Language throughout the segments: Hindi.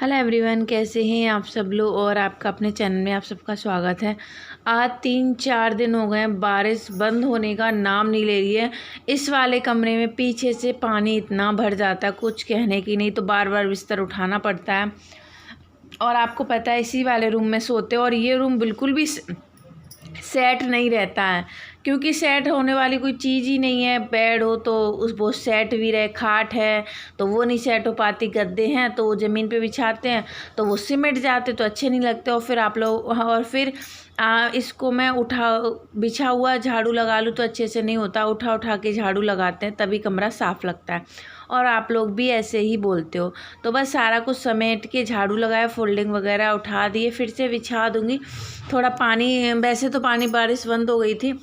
हेलो एवरीवन, कैसे हैं आप सब लोग। और आपका अपने चैनल में आप सबका स्वागत है। आज 3-4 दिन हो गए, बारिश बंद होने का नाम नहीं ले रही है। इस वाले कमरे में पीछे से पानी इतना भर जाता है, कुछ कहने की नहीं, तो बार बार बिस्तर उठाना पड़ता है। और आपको पता है इसी वाले रूम में सोते हैं, और ये रूम बिल्कुल भी सेट नहीं रहता है, क्योंकि सेट होने वाली कोई चीज़ ही नहीं है। बेड हो तो उस वो सेट भी रहे, खाट है तो वो नहीं सेट हो पाती, गद्दे हैं तो वो ज़मीन पे बिछाते हैं तो वो सिमट जाते तो अच्छे नहीं लगते। और फिर आप लोग और फिर इसको मैं बिछा हुआ झाड़ू लगा लूँ तो अच्छे से नहीं होता, उठा उठा के झाड़ू लगाते हैं तभी कमरा साफ़ लगता है। और आप लोग भी ऐसे ही बोलते हो। तो बस सारा कुछ समेट के झाड़ू लगाया, फोल्डिंग वगैरह उठा दिए, फिर से बिछा दूँगी। थोड़ा पानी, वैसे तो पानी बारिश बंद हो गई थी,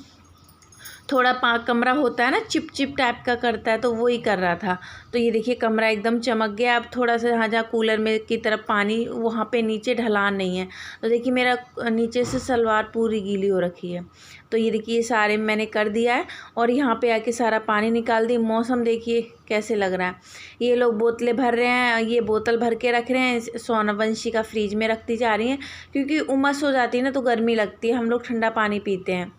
थोड़ा कमरा होता है ना चिप चिप टाइप का करता है, तो वो ही कर रहा था। तो ये देखिए कमरा एकदम चमक गया। अब थोड़ा सा जहाँ कूलर में की तरफ पानी, वहाँ पे नीचे ढलान नहीं है, तो देखिए मेरा नीचे से सलवार पूरी गीली हो रखी है। तो ये देखिए ये सारे मैंने कर दिया है, और यहाँ पे आके सारा पानी निकाल दी। मौसम देखिए कैसे लग रहा है। ये लोग बोतलें भर रहे हैं, ये बोतल भर के रख रहे हैं, सोनावंशी का फ्रिज में रखती जा रही हैं, क्योंकि उमस हो जाती है ना तो गर्मी लगती है। हम लोग ठंडा पानी पीते हैं,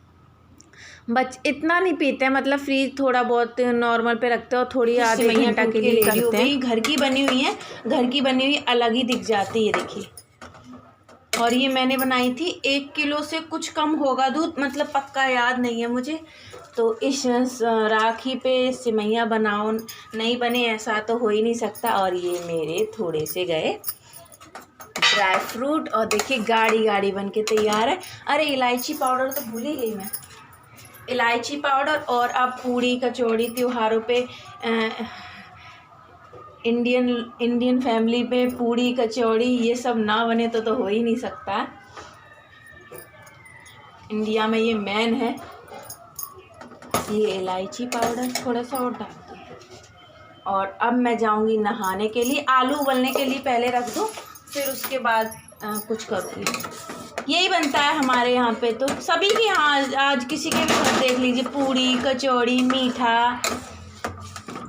इतना नहीं पीते हैं, मतलब फ्रीज थोड़ा बहुत नॉर्मल पे रखते हैं, और थोड़ी आधे घंटा के लिए करते हैं। घर की बनी हुई है, घर की बनी हुई अलग ही दिख जाती है, देखिए। और ये मैंने बनाई थी 1 किलो से कुछ कम होगा दूध, मतलब पक्का याद नहीं है मुझे। तो इस राखी पे सिमैया बनाओ, नहीं बने ऐसा तो हो ही नहीं सकता। और ये मेरे थोड़े से गए ड्राई फ्रूट, और देखिए गाढ़ी गाढ़ी बन के तैयार है। अरे इलायची पाउडर तो भूल ही गई मैं, इलायची पाउडर। और अब पूड़ी कचौड़ी त्योहारों पे इंडियन फैमिली पे पूड़ी कचौड़ी ये सब ना बने तो हो ही नहीं सकता। इंडिया में ये मेन है। ये इलायची पाउडर थोड़ा सा और डाल दूँ, और अब मैं जाऊंगी नहाने के लिए। आलू उबलने के लिए पहले रख दूँ, फिर उसके बाद कुछ करूँगी। यही बनता है हमारे यहाँ पे, तो सभी के यहाँ आज किसी के भी घर देख लीजिए, पूड़ी कचौड़ी मीठा,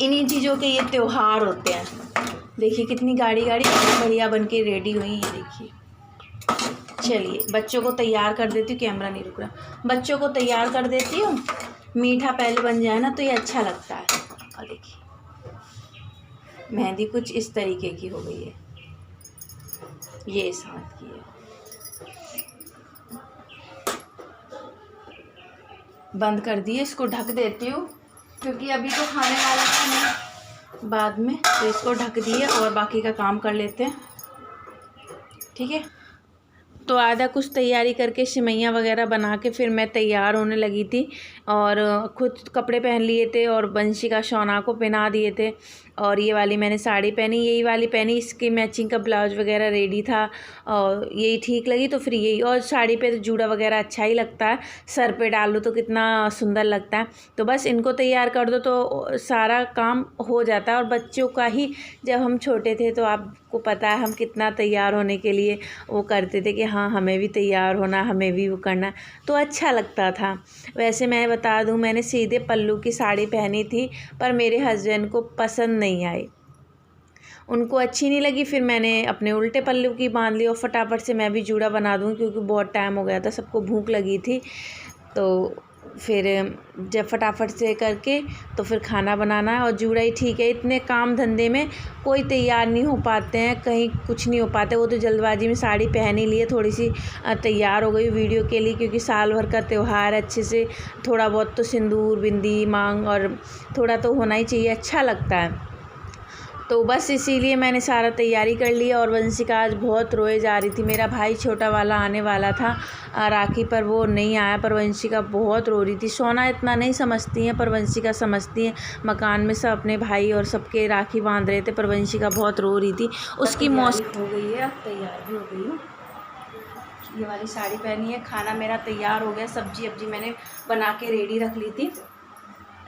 इन्हीं चीज़ों के ये त्योहार होते हैं। देखिए कितनी गाड़ी गाड़ी बढ़िया बन के रेडी हुई है, देखिए। चलिए बच्चों को तैयार कर देती हूँ, कैमरा नहीं रुक रहा, बच्चों को तैयार कर देती हूँ। मीठा पहले बन जाए ना तो ये अच्छा लगता है। और देखिए मेहंदी कुछ इस तरीके की हो गई है, ये इस हाथ की है। बंद कर दिए, इसको ढक देती हूँ, क्योंकि अभी तो खाने वाला था नहीं, बाद में। तो इसको ढक दिए और बाकी का काम कर लेते हैं, ठीक है। तो आधा कुछ तैयारी करके सिमैया वगैरह बना के फिर मैं तैयार होने लगी थी, और खुद कपड़े पहन लिए थे, और बंशी का शौना को पहना दिए थे। और ये वाली मैंने साड़ी पहनी, यही वाली पहनी, इसकी मैचिंग का ब्लाउज वगैरह रेडी था, और यही ठीक लगी तो फिर यही। और साड़ी पे तो जूड़ा वगैरह अच्छा ही लगता है, सर पे डाल दो तो कितना सुंदर लगता है। तो बस इनको तैयार कर दो तो सारा काम हो जाता है। और बच्चों का ही, जब हम छोटे थे तो आपको पता है हम कितना तैयार होने के लिए वो करते थे कि हाँ हमें भी तैयार होना, हमें भी वो करना, तो अच्छा लगता था। वैसे मैं बता दूं, मैंने सीधे पल्लू की साड़ी पहनी थी, पर मेरे हस्बैंड को पसंद नहीं आई, उनको अच्छी नहीं लगी। फिर मैंने अपने उल्टे पल्लू की बांध ली, और फटाफट से मैं भी जूड़ा बना दूँ, क्योंकि बहुत टाइम हो गया था, सबको भूख लगी थी। तो फिर जब फटाफट से करके तो फिर खाना बनाना है, और जूड़ा ही ठीक है। इतने काम धंधे में कोई तैयार नहीं हो पाते हैं, कहीं कुछ नहीं हो पाते। वो तो जल्दबाजी में साड़ी पहन ही लिए, थोड़ी सी तैयार हो गई वीडियो के लिए, क्योंकि साल भर का त्यौहार, अच्छे से थोड़ा बहुत तो सिंदूर बिंदी मांग और थोड़ा तो होना ही चाहिए, अच्छा लगता है। तो बस इसीलिए मैंने सारा तैयारी कर लिया। और वंशिका आज बहुत रोए जा रही थी। मेरा भाई छोटा वाला आने वाला था राखी पर, वो नहीं आया, पर वंशिका बहुत रो रही थी। सोना इतना नहीं समझती हैं, पर वंशिका समझती हैं। मकान में सब अपने भाई और सबके राखी बांध रहे थे, पर वंशिका बहुत रो रही थी। उसकी मौसम हो गई है, अब तैयार भी हो गई हूँ। ये वाली साड़ी पहनी है, खाना मेरा तैयार हो गया, सब्जी अब्जी मैंने बना के रेडी रख ली थी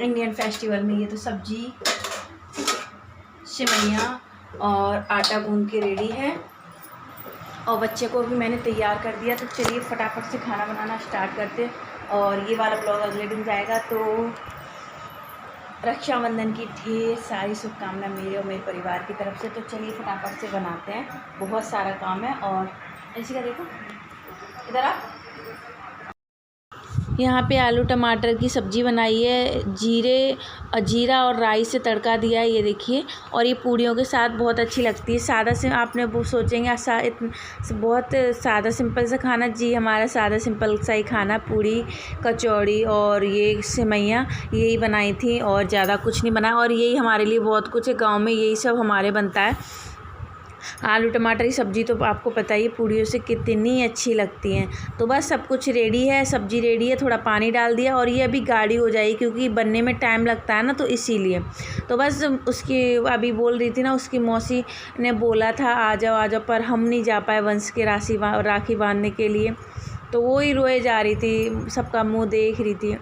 इंडियन फेस्टिवल में। ये तो सब्जी, सिमैया और आटा गूंद के रेडी है, और बच्चे को भी मैंने तैयार कर दिया। तो चलिए फटाफट से खाना बनाना स्टार्ट करते। और ये वाला ब्लॉग अगले दिन जाएगा, तो रक्षाबंधन की ढेर सारी शुभकामनाएं मेरे और मेरे परिवार की तरफ से। तो चलिए फटाफट से बनाते हैं, बहुत सारा काम है। और ऐसी का देखो, इधर आ। यहाँ पे आलू टमाटर की सब्ज़ी बनाई है, जीरा और राई से तड़का दिया है, ये देखिए। और ये पूड़ियों के साथ बहुत अच्छी लगती है। सादा से आपने वो सोचेंगे बहुत सादा सिंपल सा खाना, जी हमारा सादा सिंपल सा ही खाना। पूड़ी, कचौड़ी और ये सेवइयाँ यही बनाई थी और ज़्यादा कुछ नहीं बनाया। और यही हमारे लिए बहुत कुछ है, गाँव में यही सब हमारे बनता है। आलू टमाटर की सब्ज़ी तो आपको पता ही है पूड़ियों से कितनी अच्छी लगती हैं। तो बस सब कुछ रेडी है, सब्ज़ी रेडी है, थोड़ा पानी डाल दिया और ये अभी गाढ़ी हो जाएगी क्योंकि बनने में टाइम लगता है ना, तो इसीलिए। तो बस उसकी अभी बोल रही थी ना, उसकी मौसी ने बोला था आ जाओ, पर हम नहीं जा पाए वंश के राखी बांधने के लिए। तो वो ही रोए जा रही थी, सबका मुँह देख रही थी,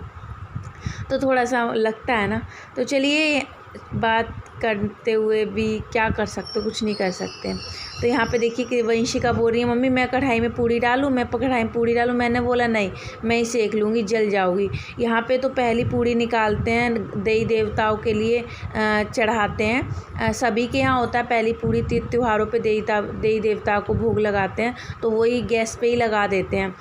तो थोड़ा सा लगता है ना। तो चलिए, बात करते हुए भी क्या कर सकते, कुछ नहीं कर सकते। तो यहाँ पे देखिए कि वंशिका बोल रही है मम्मी मैं कढ़ाई में पूड़ी डालूँ, मैंने बोला नहीं, मैं ही सेक लूँगी, जल जाऊँगी। यहाँ पे तो पहली पूड़ी निकालते हैं, देवी देवताओं के लिए चढ़ाते हैं। सभी के यहाँ होता है पहली पूड़ी, त्योहारों पे देवी देवताओं को भोग लगाते हैं, तो वही गैस पे ही लगा देते हैं।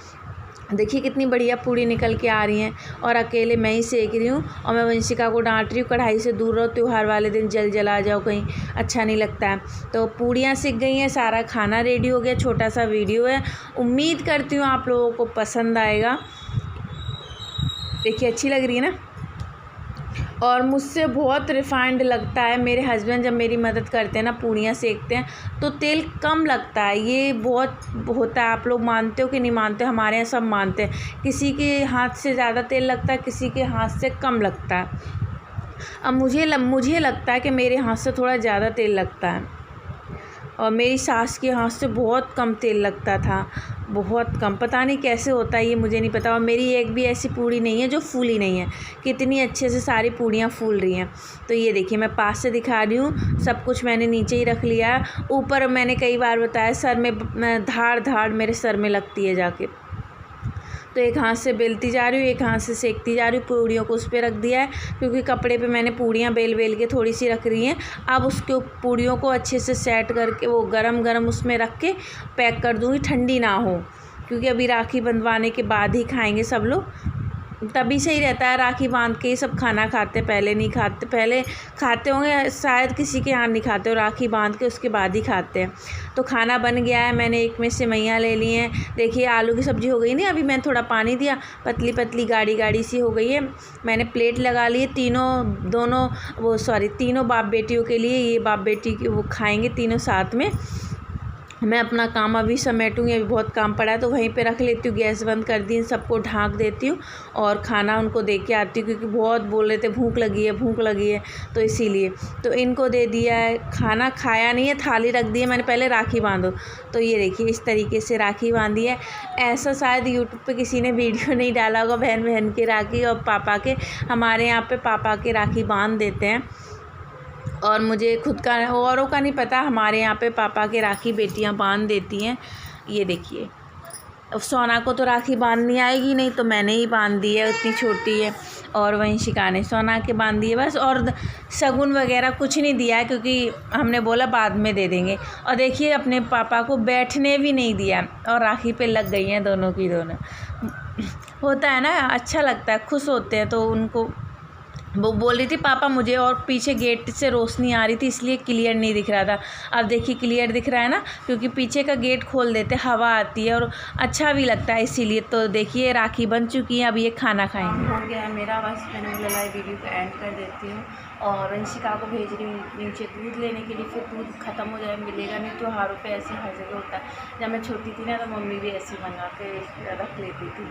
देखिए कितनी बढ़िया पूड़ी निकल के आ रही हैं और अकेले मैं ही सेक रही हूँ। और मैं वंशिका को डांट रही हूँ कढ़ाई से दूर रहो, त्यौहार वाले दिन जला जाओ कहीं, अच्छा नहीं लगता है। तो पूड़ियाँ सिक गई हैं, सारा खाना रेडी हो गया। छोटा सा वीडियो है, उम्मीद करती हूँ आप लोगों को पसंद आएगा। देखिए अच्छी लग रही है ना। और मुझसे बहुत रिफाइंड लगता है, मेरे हस्बैंड जब मेरी मदद करते हैं ना, पूड़ियाँ सेकते हैं तो तेल कम लगता है। ये बहुत होता है, आप लोग मानते हो कि नहीं मानते, हमारे यहाँ सब मानते हैं। किसी के हाथ से ज़्यादा तेल लगता है, किसी के हाथ से कम लगता है। अब मुझे लगता है कि मेरे हाथ से थोड़ा ज़्यादा तेल लगता है और मेरी सास के हाथ से बहुत कम तेल लगता था, बहुत कम। पता नहीं कैसे होता है ये, मुझे नहीं पता। और मेरी एक भी ऐसी पूड़ी नहीं है जो फूली नहीं है, कितनी अच्छे से सारी पूड़ियाँ फूल रही हैं। तो ये देखिए मैं पास से दिखा रही हूँ, सब कुछ मैंने नीचे ही रख लिया है। ऊपर मैंने कई बार बताया, सर में धाड़ मेरे सर में लगती है जाके। तो एक हाथ से बेलती जा रही हूँ, एक हाथ से सेकती जा रही हूँ। पूड़ियों को उस पर रख दिया है क्योंकि कपड़े पे मैंने पूड़ियाँ बेल के थोड़ी सी रख रही हैं। अब उसके पूड़ियों को अच्छे से सेट करके वो गरम उसमें रख के पैक कर दूँगी, ठंडी ना हो, क्योंकि अभी राखी बंधवाने के बाद ही खाएंगे सब लोग, तभी सही रहता है। राखी बांध के ही सब खाना खाते, पहले नहीं खाते। पहले खाते होंगे शायद, किसी के यहाँ नहीं खाते, और राखी बांध के उसके बाद ही खाते हैं। तो खाना बन गया है, मैंने एक में सेवइयाँ ले ली हैं। देखिए आलू की सब्ज़ी हो गई नहीं, अभी मैंने थोड़ा पानी दिया, पतली गाढ़ी सी हो गई है। मैंने प्लेट लगा ली है, तीनों बाप बेटियों के लिए। ये बाप बेटी वो खाएँगे तीनों साथ में। मैं अपना काम अभी समेटूँगी, अभी बहुत काम पड़ा है तो वहीं पे रख लेती हूँ। गैस बंद कर दी, सबको ढाँक देती हूँ और खाना उनको दे के आती हूँ, क्योंकि बहुत बोल रहे थे भूख लगी है, तो इसीलिए। तो इनको दे दिया है, खाना खाया नहीं है, थाली रख दी है मैंने, पहले राखी बांधो। तो ये देखिए इस तरीके से राखी बांधी है। ऐसा शायद यूट्यूब पर किसी ने वीडियो नहीं डाला होगा, बहन के राखी और पापा के। हमारे यहाँ पर पापा के राखी बांध देते हैं, और मुझे खुद का औरों का नहीं पता, हमारे यहाँ पे पापा के राखी बेटियाँ बांध देती हैं। ये देखिए, अब सोना को तो राखी बांधनी आएगी नहीं, तो मैंने ही बांध दी है, इतनी छोटी है। और वंशिका ने सोना के बांध दी है बस, और शगुन वगैरह कुछ नहीं दिया है क्योंकि हमने बोला बाद में दे देंगे। और देखिए अपने पापा को बैठने भी नहीं दिया, और राखी पे लग गई हैं दोनों की दोनों। होता है ना, अच्छा लगता है, खुश होते हैं। तो उनको वो बोल रही थी पापा मुझे, और पीछे गेट से रोशनी आ रही थी इसलिए क्लियर नहीं दिख रहा था। अब देखिए क्लियर दिख रहा है ना, क्योंकि पीछे का गेट खोल देते, हवा आती है और अच्छा भी लगता है इसीलिए। तो देखिए राखी बन चुकी है, अब ये खाना खाएंगे। हो गया है मेरा, बस मैंने बोला वीडियो को एंड कर देती हूँ। और वंशिका को भेज रही हूँ नीचे दूध लेने के लिए, फिर दूध ख़त्म हो जाए, मिलेगा नहीं। त्योहारों पे ऐसे हर जगह होता है। जब मैं छोटी थी ना, तो मम्मी भी ऐसे बना के रख लेती थी।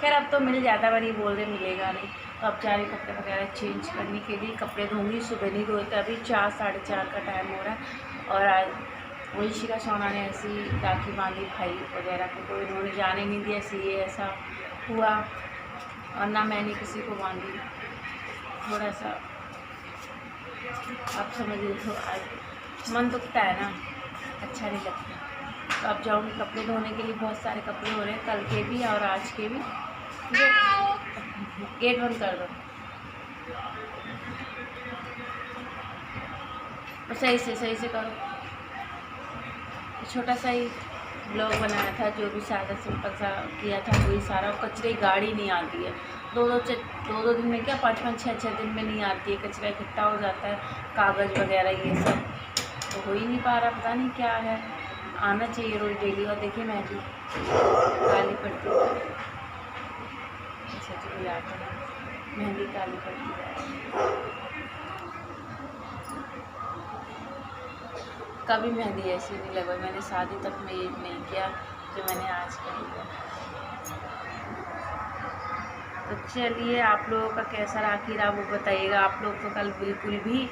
खैर अब तो मिल जाता, पर ये बोल रहे मिलेगा नहीं। तो अब जा रही कपड़े वगैरह चेंज करने के लिए, कपड़े धोंगी, सुबह नहीं धोए थे, अभी 4 साढ़े 4 का टाइम हो रहा है। और आज वंशिका सोना ने ऐसी राखी बांधी भाई वगैरह को, तो इन्होंने जाने नहीं दिया, इसलिए ऐसा हुआ। और ना मैंने किसी को बांधी, थोड़ा सा आप समझ लो, आज मन दुखता है ना, अच्छा नहीं लगता। तो अब जाऊँगी कपड़े धोने के लिए, बहुत सारे कपड़े हो रहे हैं, कल के भी और आज के भी। गेट बंद कर दो। सही से करो। छोटा सा ही ब्लॉग बनाया था, जो भी सादा सिंपल सा किया था वही सारा। कचरे गाड़ी नहीं आती है, दो दिन में क्या 5 6 दिन में नहीं आती है, कचरा इकट्ठा हो जाता है, कागज़ वगैरह ये सब, तो हो ही नहीं पा रहा। पता नहीं क्या है, आना चाहिए रोज़ डेली। और देखिए मेहंदी काली पड़ती है, अच्छा जो याद है, मेहंदी काली पड़ती है। कभी मेहंदी ऐसी नहीं लगवाई मैंने, शादी तक में ये नहीं किया जो मैंने आज कर लिया। तो चलिए, आप लोगों का कैसा रहा आखिर आप वो बताइएगा। आप लोग तो कल बिल्कुल भी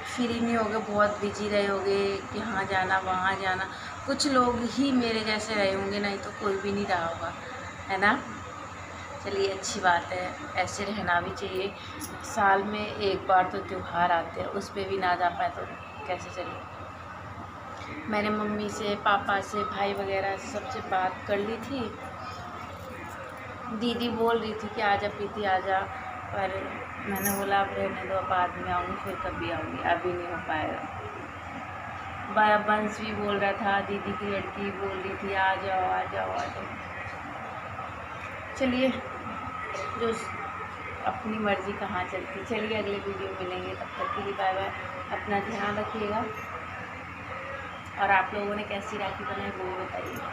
फ्री नहीं होगे, बहुत बिजी रहे होगे कि हाँ जाना वहाँ जाना। कुछ लोग ही मेरे जैसे रहे होंगे, नहीं तो कोई भी नहीं रहा होगा, है ना। चलिए अच्छी बात है, ऐसे रहना भी चाहिए। साल में एक बार तो त्यौहार आते हैं, उस पर भी ना जा पाए तो कैसे चले। मैंने मम्मी से, पापा से, भाई वगैरह से सबसे बात कर ली थी। दीदी बोल रही थी कि आजा प्रीति आजा, पर मैंने बोला अब रहने दो, अब बाद में आऊँगी, फिर कभी आऊँगी, अभी नहीं हो पाएगा। बंस भी बोल रहा था, दीदी की लड़की बोल रही थी आ जाओ आ जाओ आ जाओ। चलिए, जो अपनी मर्ज़ी कहाँ चलती। चलिए अगले वीडियो में मिलेंगे, तब तक के लिए बाय बाय। अपना ध्यान रखिएगा, और आप लोगों ने कैसी राखी बनाई वो भी बताइएगा।